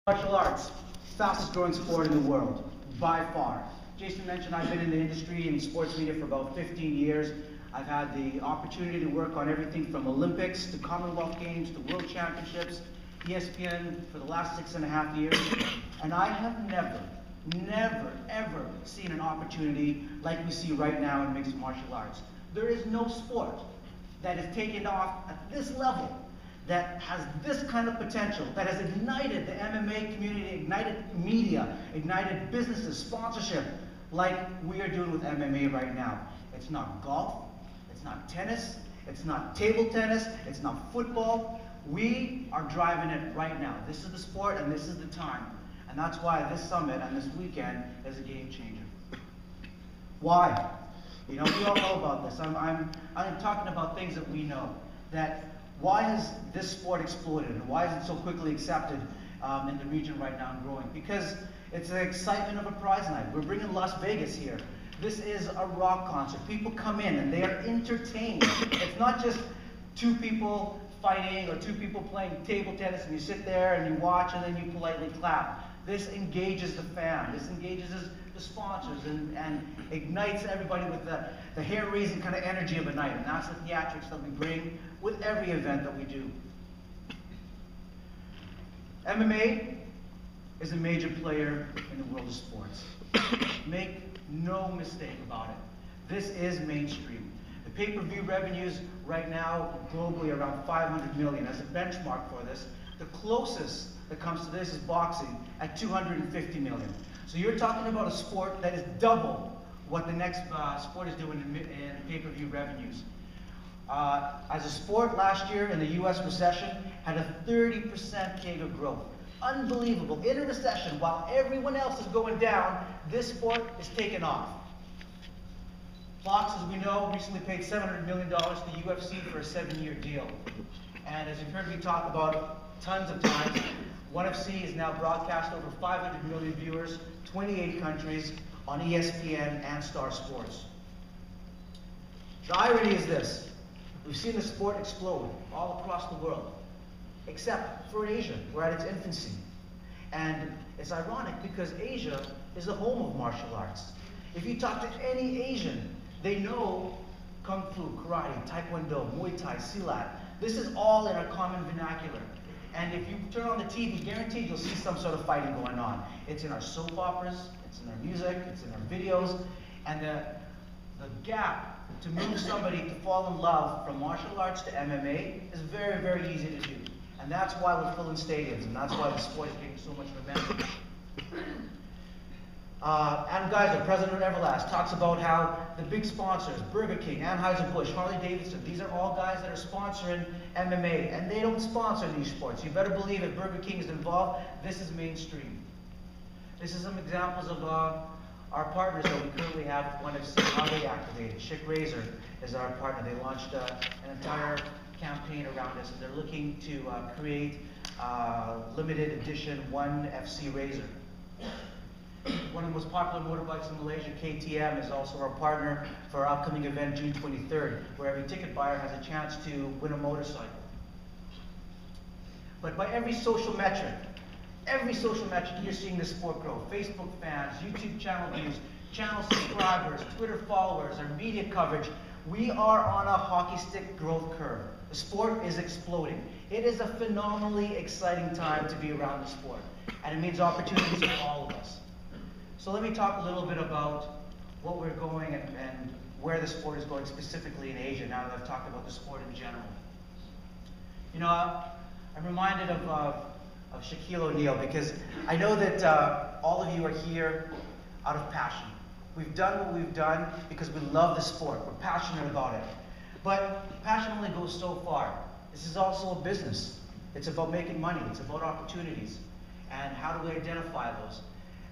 Martial arts, fastest growing sport in the world, by far. Jason mentioned I've been in the industry in sports media for about 15 years. I've had the opportunity to work on everything from Olympics to Commonwealth Games to World Championships, ESPN for the last 6.5 years. And I have never, ever seen an opportunity like we see right now in mixed martial arts. There is no sport that has taken off at this level, that has this kind of potential, that has ignited the MMA community, ignited media, ignited businesses, sponsorship, like we are doing with MMA right now. It's not golf, it's not tennis, it's not table tennis, it's not football. We are driving it right now. This is the sport and this is the time. And that's why this summit and this weekend is a game changer. Why? You know, we all know about this. I'm talking about things that we know. That why has this sport exploded and why is it so quickly accepted in the region right now and growing? Because it's the excitement of a prize night. We're bringing Las Vegas here. This is a rock concert. People come in and they are entertained. It's not just two people fighting or two people playing table tennis and you sit there and you watch and then you politely clap. This engages the fan. This engages the sponsors and ignites everybody with the hair-raising kind of energy of a night. And that's the theatrics that we bring with every event that we do. MMA is a major player in the world of sports. Make no mistake about it. This is mainstream. The pay-per-view revenues right now globally around 500 million. As a benchmark for this, the closest that comes to this is boxing at 250 million. So you're talking about a sport that is double what the next sport is doing in pay-per-view revenues. As a sport last year in the US recession had a 30% CAGR growth. Unbelievable. In a recession, while everyone else is going down, this sport is taking off. Fox, as we know, recently paid $700 million to UFC for a 7-year deal. And as you've heard me talk about tons of times, One FC is now broadcast over 500 million viewers, 28 countries, on ESPN and Star Sports. The irony is this: we've seen the sport explode all across the world, except for Asia. We're at its infancy. And it's ironic because Asia is the home of martial arts. If you talk to any Asian, they know Kung Fu, Karate, Taekwondo, Muay Thai, Silat. This is all in our common vernacular. And if you turn on the TV, guaranteed you'll see some sort of fighting going on. It's in our soap operas, it's in our music, it's in our videos. And the gap to move somebody to fall in love from martial arts to MMA is very, very easy to do. And that's why we're filling stadiums, and that's why the sport is getting so much momentum. Adam Geiser, president of Everlast, talks about how the big sponsors, Burger King, Anheuser-Busch, Harley-Davidson, these are all guys that are sponsoring MMA, and they don't sponsor these sports. You better believe if Burger King is involved, this is mainstream. This is some examples of our partners that we currently have with One FC, how they activated. Schick Razor is our partner. They launched an entire campaign around us, and they're looking to create limited edition One FC Razor. One of the most popular motorbikes in Malaysia, KTM, is also our partner for our upcoming event June 23rd, where every ticket buyer has a chance to win a motorcycle. But by every social metric, you're seeing this sport grow. Facebook fans, YouTube channel views, channel subscribers, Twitter followers, our media coverage. We are on a hockey stick growth curve. The sport is exploding. It is a phenomenally exciting time to be around the sport, and it means opportunities for all of us. So let me talk a little bit about what we're going and where the sport is going specifically in Asia, now that I've talked about the sport in general. You know, I'm reminded of Shaquille O'Neal, because I know that all of you are here out of passion. We've done what we've done because we love the sport. We're passionate about it. But passion only goes so far. This is also a business. It's about making money. It's about opportunities. And how do we identify those?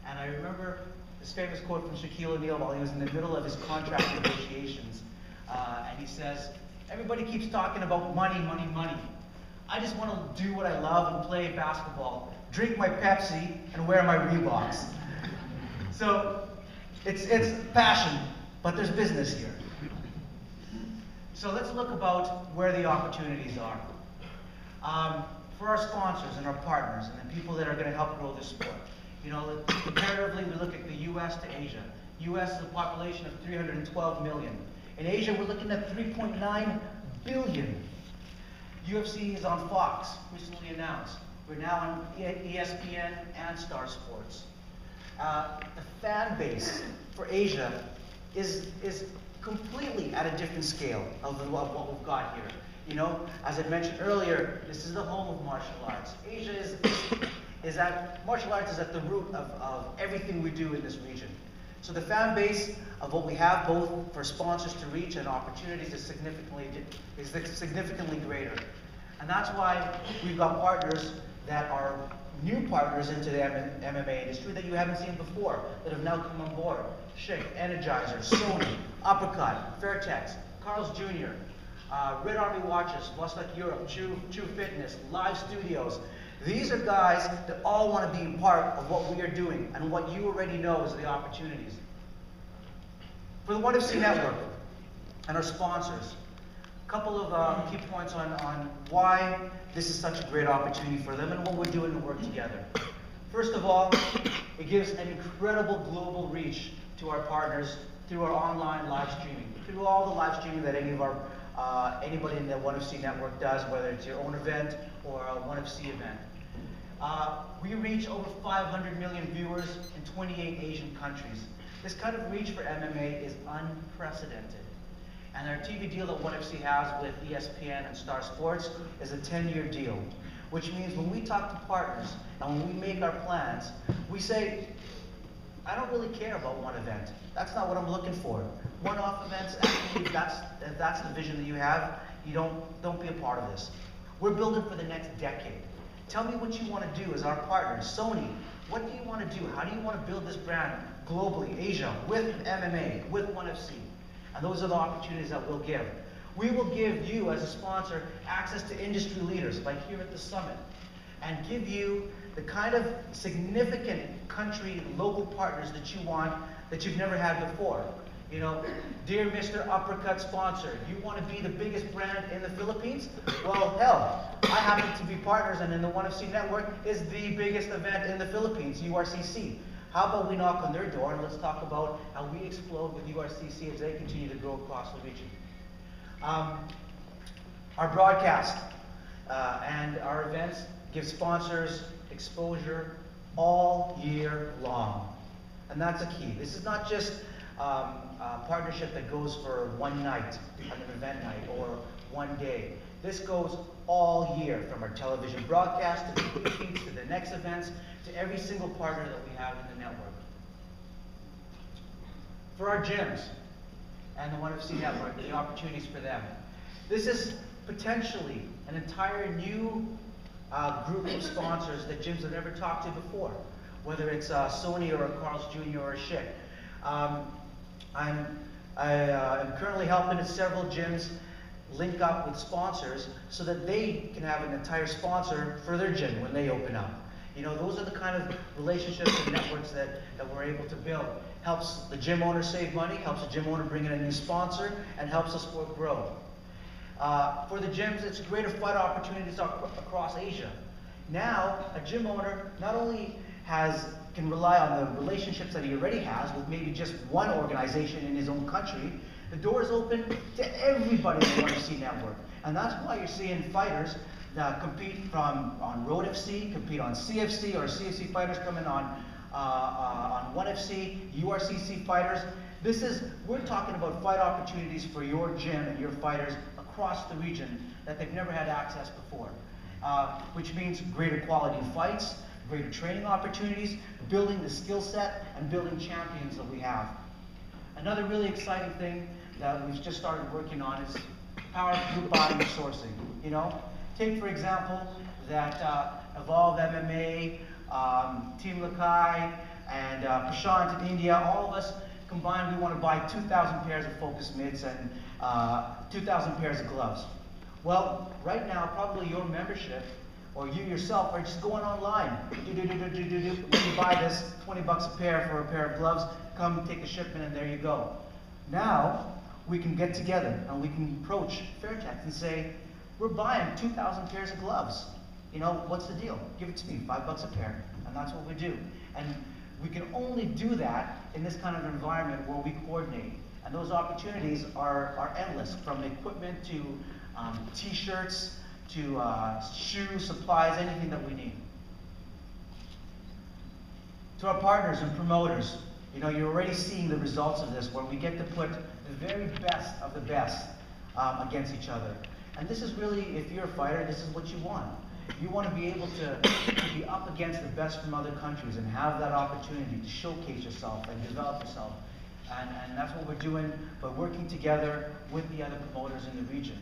And I remember this famous quote from Shaquille O'Neal while he was in the middle of his contract negotiations. And he says, "Everybody keeps talking about money, money, money. I just want to do what I love and play basketball, drink my Pepsi, and wear my Reeboks." So it's passion, but there's business here. So let's look about where the opportunities are. For our sponsors and our partners and the people that are going to help grow this sport, you know, comparatively, we look at the U.S. to Asia. U.S. is a population of 312 million. In Asia, we're looking at 3.9 billion. UFC is on Fox, recently announced. We're now on ESPN and Star Sports. The fan base for Asia is completely at a different scale of what we've got here. You know, as I mentioned earlier, this is the home of martial arts. Asia martial arts is at the root of everything we do in this region. So the fan base of what we have, both for sponsors to reach and opportunities, is significantly greater. And that's why we've got partners that are new partners into the MMA industry that you haven't seen before, that have now come on board. Schick, Energizer, Sony, Uppercut, Fairtex, Carl's Jr., Red Army Watches, Vostok Europe, True Fitness, Live Studios. These are guys that all want to be a part of what we are doing and what you already know is the opportunities. For the One FC Network and our sponsors, a couple of key points on why this is such a great opportunity for them and what we're doing to work together. First of all, it gives an incredible global reach to our partners through our online live streaming, through all the live streaming that anybody in the One FC network does, whether it's your own event or a One FC event. We reach over 500 million viewers in 28 Asian countries. This kind of reach for MMA is unprecedented. And our TV deal that One FC has with ESPN and Star Sports is a 10-year deal, which means when we talk to partners and when we make our plans, we say, I don't really care about one event. That's not what I'm looking for. One-off events, actually, if that's the vision that you have, you don't be a part of this. We're building for the next decade. Tell me what you want to do as our partners. Sony, what do you want to do? How do you want to build this brand globally, Asia, with MMA, with One FC? And those are the opportunities that we'll give. We will give you, as a sponsor, access to industry leaders, like here at the Summit, and give you the kind of significant country, local partners that you want, that you've never had before. You know, dear Mr. Uppercut sponsor, you want to be the biggest brand in the Philippines? Well, hell, I happen to be partners, and in the One FC network is the biggest event in the Philippines, URCC. How about we knock on their door and let's talk about how we explode with URCC as they continue to grow across the region. Our broadcast and our events give sponsors exposure all year long. And that's a key. This is not just a partnership that goes for one night, an event night, or one day. This goes all year, from our television broadcast to the feeds, to the next events, to every single partner that we have in the network. For our gyms and the One FC network, the opportunities for them. This is potentially an entire new group of sponsors that gyms have never talked to before, whether it's Sony or a Carl's Jr. or a Schick. I'm currently helping several gyms link up with sponsors so that they can have an entire sponsor for their gym when they open up. You know, those are the kind of relationships and networks that we're able to build. Helps the gym owner save money, helps the gym owner bring in a new sponsor, and helps the sport grow. For the gyms, it's greater fight opportunities across Asia. Now, a gym owner not only can rely on the relationships that he already has with maybe just one organization in his own country. The door is open to everybody in the One FC network. And that's why you're seeing fighters that compete on Road FC, compete on CFC, or CFC fighters coming on One FC, URCC fighters. We're talking about fight opportunities for your gym and your fighters across the region that they've never had access before. Which means greater quality fights, greater training opportunities, building the skill set, and building champions that we have. Another really exciting thing that we've just started working on is power of group body sourcing. You know, take for example that Evolve MMA, Team Lakai, and Prashant in India. All of us combined, we want to buy 2,000 pairs of focus mitts and 2,000 pairs of gloves. Well, right now, probably your membership or you yourself are just going online. When you buy this, 20 bucks a pair for a pair of gloves, come take a shipment and there you go. Now, we can get together and we can approach Fairtex and say, we're buying 2,000 pairs of gloves. You know, what's the deal? Give it to me, $5 a pair, and that's what we do. And we can only do that in this kind of environment where we coordinate. And those opportunities are endless, from equipment to t-shirts to shoes, supplies, anything that we need. To our partners and promoters, you know, you're already seeing the results of this, where we get to put the very best of the best against each other. And this is really, if you're a fighter, this is what you want. You want to be able to be up against the best from other countries and have that opportunity to showcase yourself and develop yourself. And that's what we're doing by working together with the other promoters in the region.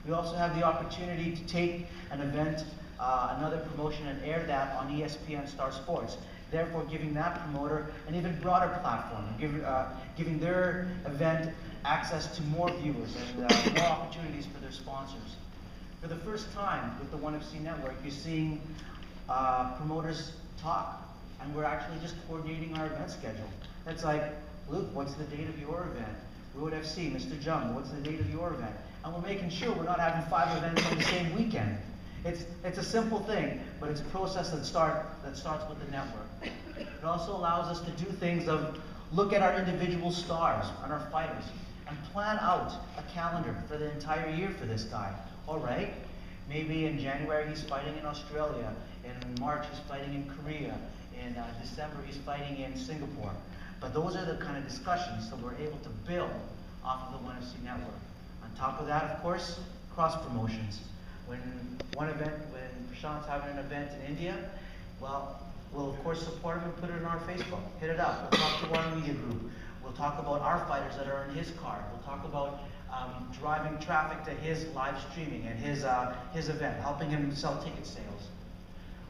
We also have the opportunity to take an event, another promotion, and air that on ESPN Star Sports, therefore giving that promoter an even broader platform, giving their event access to more viewers and more opportunities for their sponsors. For the first time with the One FC network, you're seeing promoters talk, and we're actually just coordinating our event schedule. That's like, Luke, what's the date of your event? One FC, Mr. Jung, what's the date of your event? And we're making sure we're not having 5 events on the same weekend. It's a simple thing, but it's a process that starts with the network. It also allows us to do things of look at our individual stars and our fighters and plan out a calendar for the entire year for this guy. All right, maybe in January he's fighting in Australia, in March he's fighting in Korea, in December he's fighting in Singapore. But those are the kind of discussions that we're able to build off of the One FC network. On top of that, of course, cross promotions. When Prashant's having an event in India, well, we'll of course support him and put it on our Facebook. Hit it up. We'll talk to our media group. We'll talk about our fighters that are in his card. We'll talk about driving traffic to his live streaming and his event, helping him sell ticket sales.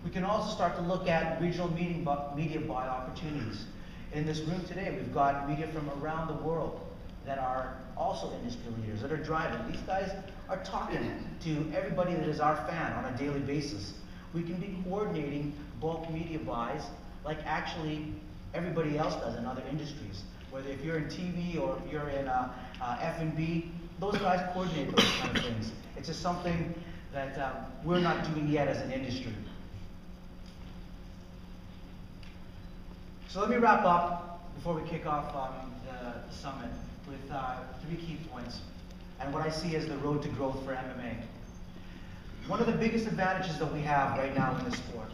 We can also start to look at regional media buy opportunities. In this room today, we've got media from around the world that are also industry leaders, that are driving. These guys are talking to everybody that is our fan on a daily basis. We can be coordinating bulk media buys like actually everybody else does in other industries. Whether if you're in TV or if you're in F&B, those guys coordinate those kind of things. It's just something that we're not doing yet as an industry. So let me wrap up before we kick off the summit with 3 key points and what I see as the road to growth for MMA. One of the biggest advantages that we have right now in this sport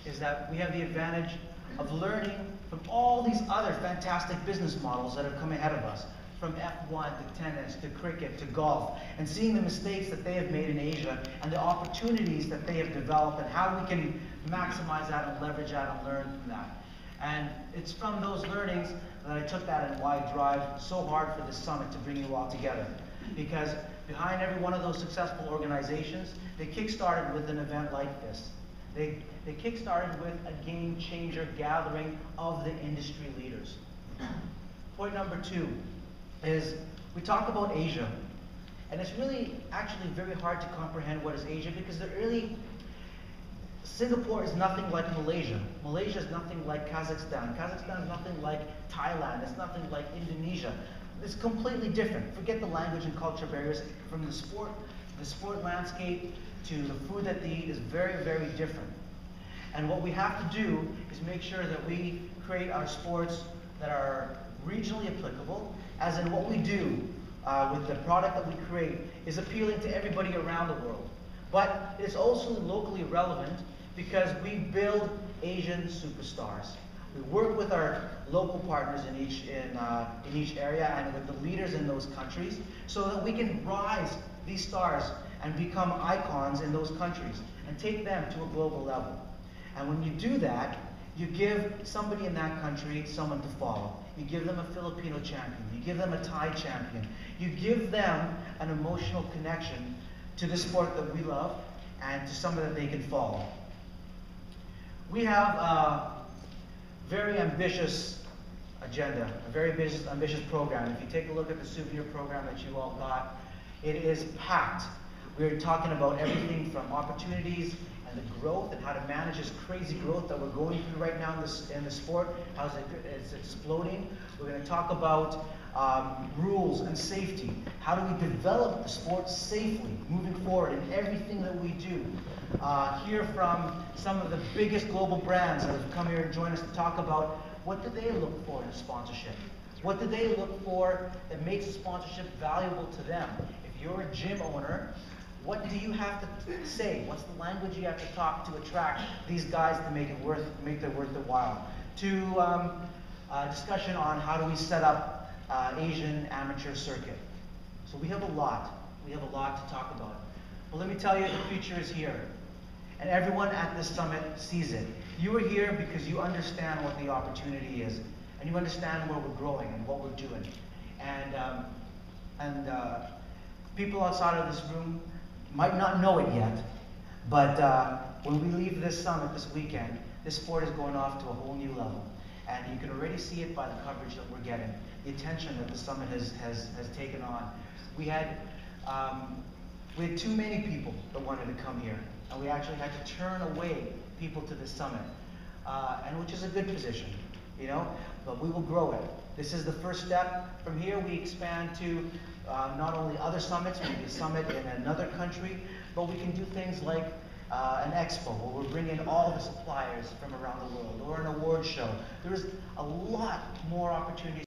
is that we have the advantage of learning from all these other fantastic business models that have come ahead of us, from F1 to tennis to cricket to golf, and seeing the mistakes that they have made in Asia and the opportunities that they have developed and how we can maximize that and leverage that and learn from that. And it's from those learnings that I took that and why I drive so hard for this summit to bring you all together. Because behind every one of those successful organizations, they kick-started with an event like this. They kick-started with a game-changer gathering of the industry leaders. Point number 2 is we talk about Asia. And it's really actually very hard to comprehend what is Asia, because Singapore is nothing like Malaysia. Malaysia is nothing like Kazakhstan. Kazakhstan is nothing like Thailand. It's nothing like Indonesia. It's completely different. Forget the language and culture barriers. From the sport landscape to the food that they eat is very, very different. And what we have to do is make sure that we create our sports that are regionally applicable, as in what we do with the product that we create is appealing to everybody around the world. But it's also locally relevant because we build Asian superstars. We work with our local partners in each area and with the leaders in those countries so that we can rise these stars and become icons in those countries and take them to a global level. And when you do that, you give somebody in that country someone to follow. You give them a Filipino champion. You give them a Thai champion. You give them an emotional connection to the sport that we love and to someone that they can follow. We have a very ambitious agenda, a very ambitious program. If you take a look at the souvenir program that you all got, it is packed. We're talking about everything from opportunities and the growth and how to manage this crazy growth that we're going through right now in the sport, how it's exploding. We're going to talk about rules and safety. How do we develop the sport safely moving forward in everything that we do? Hear from some of the biggest global brands that have come here to join us to talk about what do they look for in a sponsorship. What do they look for that makes a sponsorship valuable to them? If you're a gym owner, what do you have to say? What's the language you have to talk to attract these guys to make it worth their while? To discussion on how do we set up Asian amateur circuit. So we have a lot. We have a lot to talk about. But let me tell you, the future is here. And everyone at this summit sees it. You are here because you understand what the opportunity is. And you understand where we're growing and what we're doing. And people outside of this room might not know it yet, but when we leave this summit this weekend, this sport is going off to a whole new level. And you can already see it by the coverage that we're getting, the attention that the summit has taken on. We had too many people that wanted to come here, and we actually had to turn away people to the summit, and which is a good position, you know, but we will grow it. This is the first step. From here, we expand to not only other summits, maybe a summit in another country, but we can do things like an expo where we're bringing all the suppliers from around the world, or an award show. There's a lot more opportunities.